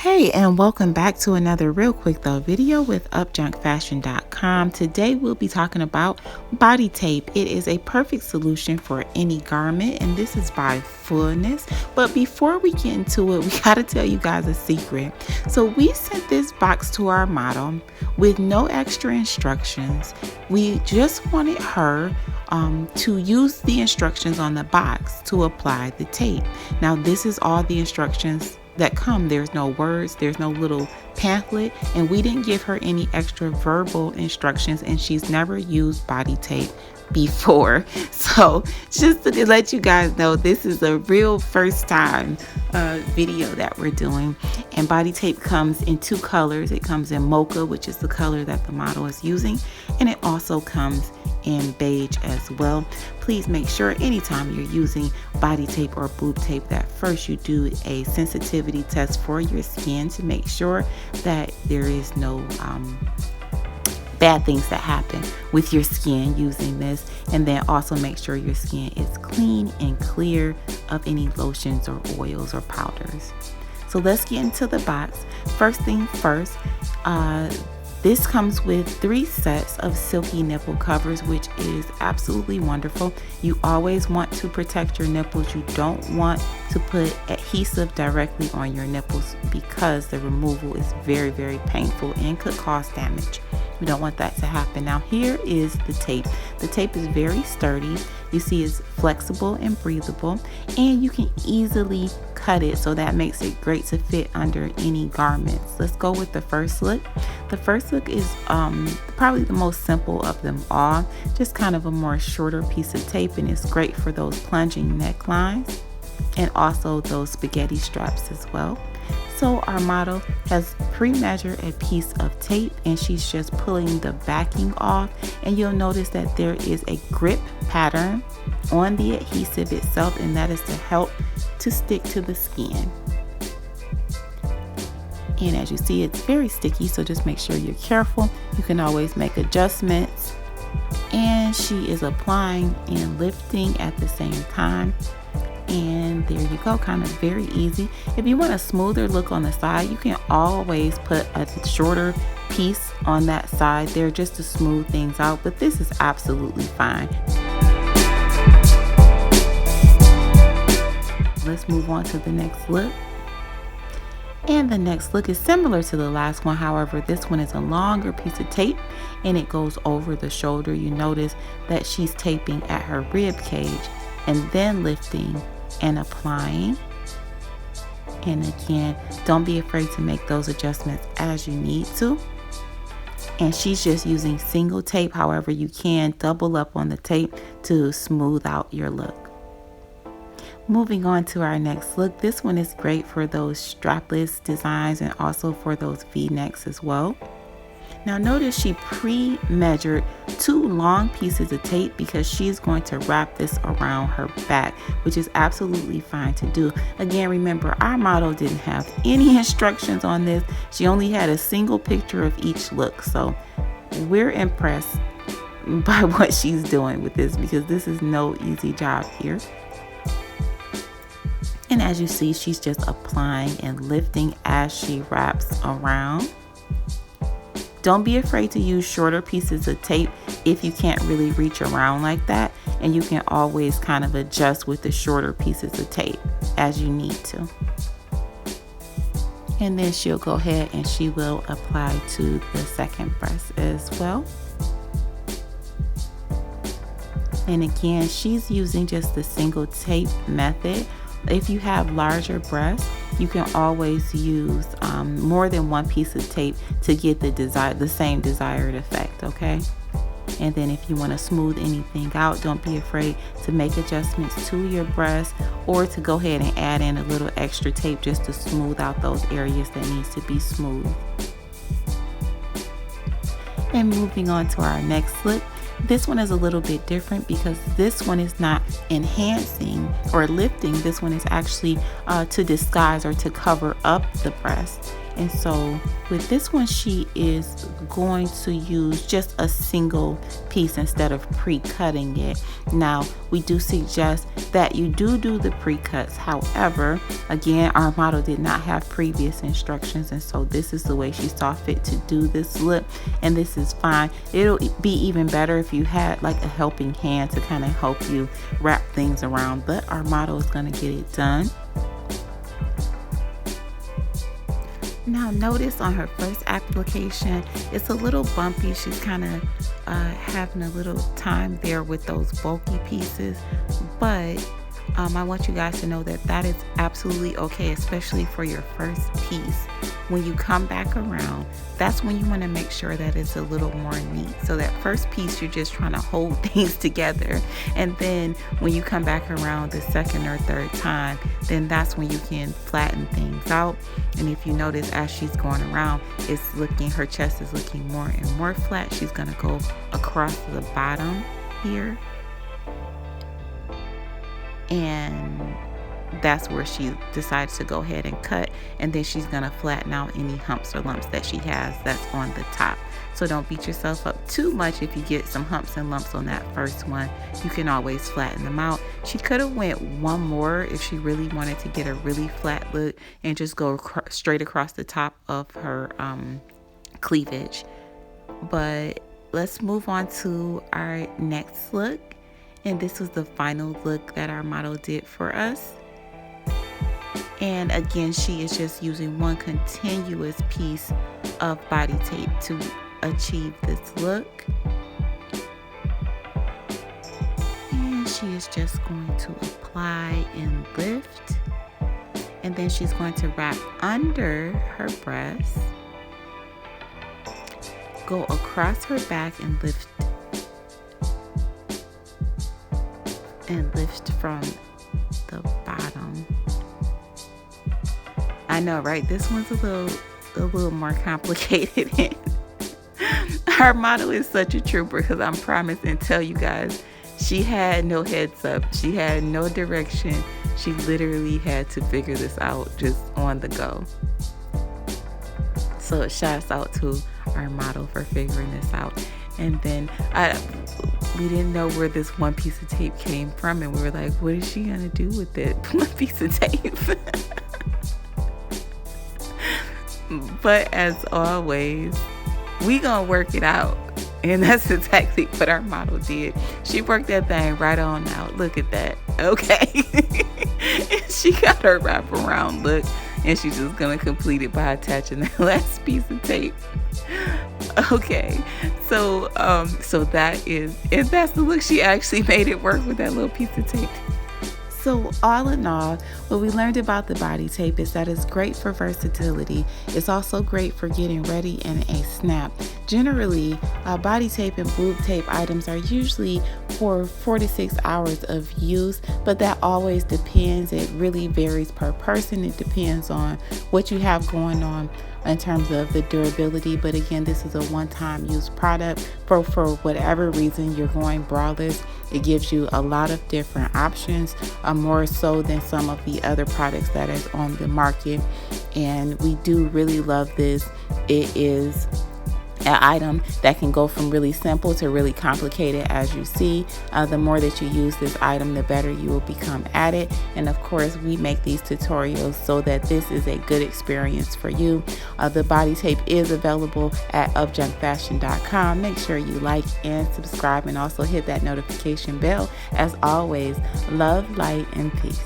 Hey, and welcome back to another RealQuickTho video with Upjunkfashion.com. Today we'll be talking about body tape. It is a perfect solution for any garment, and this is by Fullness. But before we get into it, we gotta tell you guys a secret. So we sent this box to our model with no extra instructions. We just wanted her to use the instructions on the box to apply the tape. Now this is all the instructions that come. There's no words, there's no little pamphlet, and we didn't give her any extra verbal instructions, and she's never used body tape before. So just to let you guys know, this is a real first time video that we're doing. And body tape comes in two colors. It comes in mocha, which is the color that the model is using, and it also comes in beige as well. Please make sure anytime you're using body tape or boob tape that first you do a sensitivity test for your skin to make sure that there is no bad things that happen with your skin using this, and then also make sure your skin is clean and clear of any lotions or oils or powders. So let's get into the box. First thing first, this comes with 3 sets of silky nipple covers, which is absolutely wonderful. You always want to protect your nipples. You don't want to put adhesive directly on your nipples because the removal is very, very painful and could cause damage. We don't want that to happen. Now here is the tape. The tape is very sturdy. You see it's flexible and breathable, and you can easily cut it, so that makes it great to fit under any garments. Let's go with the first look. The first look is probably the most simple of them all, just kind of a more shorter piece of tape, and it's great for those plunging necklines and also those spaghetti straps as well. So our model has pre-measured a piece of tape, and she's just pulling the backing off, and you'll notice that there is a grip pattern on the adhesive itself, and that is to help to stick to the skin. And as you see, it's very sticky, so just make sure you're careful. You can always make adjustments. And she is applying and lifting at the same time. And there you go, kind of very easy. If you want a smoother look on the side, you can always put a shorter piece on that side there just to smooth things out, but this is absolutely fine. Let's move on to the next look. And the next look is similar to the last one. However, this one is a longer piece of tape and it goes over the shoulder. You notice that she's taping at her rib cage and then lifting and applying. And again, don't be afraid to make those adjustments as you need to. And she's just using single tape. However, you can double up on the tape to smooth out your look. Moving on to our next look. This one is great for those strapless designs and also for those V-necks as well. Now notice she pre-measured 2 long pieces of tape because she's going to wrap this around her back, which is absolutely fine to do. Again, remember, our model didn't have any instructions on this. She only had a single picture of each look. So we're impressed by what she's doing with this because this is no easy job here. And as you see, she's just applying and lifting as she wraps around. Don't be afraid to use shorter pieces of tape if you can't really reach around like that. And you can always kind of adjust with the shorter pieces of tape as you need to. And then she'll go ahead and she will apply to the second breast as well. And again, she's using just the single tape method. If you have larger breasts, you can always use more than one piece of tape to get the same desired effect, okay? And then if you want to smooth anything out, don't be afraid to make adjustments to your breast or to go ahead and add in a little extra tape just to smooth out those areas that needs to be smooth. And moving on to our next look. This one is a little bit different because this one is not enhancing or lifting. This one is actually to disguise or to cover up the breast. And so with this one, she is going to use just a single piece instead of pre-cutting it. Now, we do suggest that you do the pre-cuts. However, again, our model did not have previous instructions, and so this is the way she saw fit to do this look, and this is fine. It'll be even better if you had like a helping hand to kind of help you wrap things around, but our model is going to get it done. Now notice on her first application, it's a little bumpy. She's kind of having a little time there with those bulky pieces, but I want you guys to know that that is absolutely okay, especially for your first piece. When you come back around, that's when you want to make sure that it's a little more neat. So that first piece, you're just trying to hold things together, and then when you come back around the second or third time, then that's when you can flatten things out. And if you notice, as she's going around, it's looking, her chest is looking more and more flat. She's going to go across the bottom here, and that's where she decides to go ahead and cut, and then she's gonna flatten out any humps or lumps that she has that's on the top. So don't beat yourself up too much if you get some humps and lumps on that first one. You can always flatten them out. She could have went one more if she really wanted to get a really flat look and just go straight across the top of her cleavage. But let's move on to our next look, and this was the final look that our model did for us. And again, she is just using one continuous piece of body tape to achieve this look. And she is just going to apply and lift. And then she's going to wrap under her breast, go across her back and lift from the bottom. I know, right? This one's a little more complicated. Our model is such a trooper, because I'm promising to tell you guys, she had no heads up. She had no direction. She literally had to figure this out just on the go. So shouts out to our model for figuring this out. And then we didn't know where this one piece of tape came from, and we were like, what is she gonna do with it? One piece of tape. But as always, we gonna work it out, and that's exactly what our model did. She worked that thing right on out. Look at that. Okay. She got her wraparound look, and she's just gonna complete it by attaching that last piece of tape. Okay, so that is, and that's the look. She actually made it work with that little piece of tape. So all in all, what we learned about the body tape is that it's great for versatility. It's also great for getting ready in a snap. Generally, body tape and boob tape items are usually for 4 to 6 hours of use, but that always depends. It really varies per person. It depends on what you have going on in terms of the durability. But again, this is a one-time use product. For whatever reason you're going braless, it gives you a lot of different options, more so than some of the other products that is on the market. And we do really love this. It is an item that can go from really simple to really complicated. As you see, the more that you use this item, the better you will become at it. And of course, we make these tutorials so that this is a good experience for you. The body tape is available at Upjunkfashion.com. Make sure you like and subscribe, and also hit that notification bell. As always, love, light, and peace.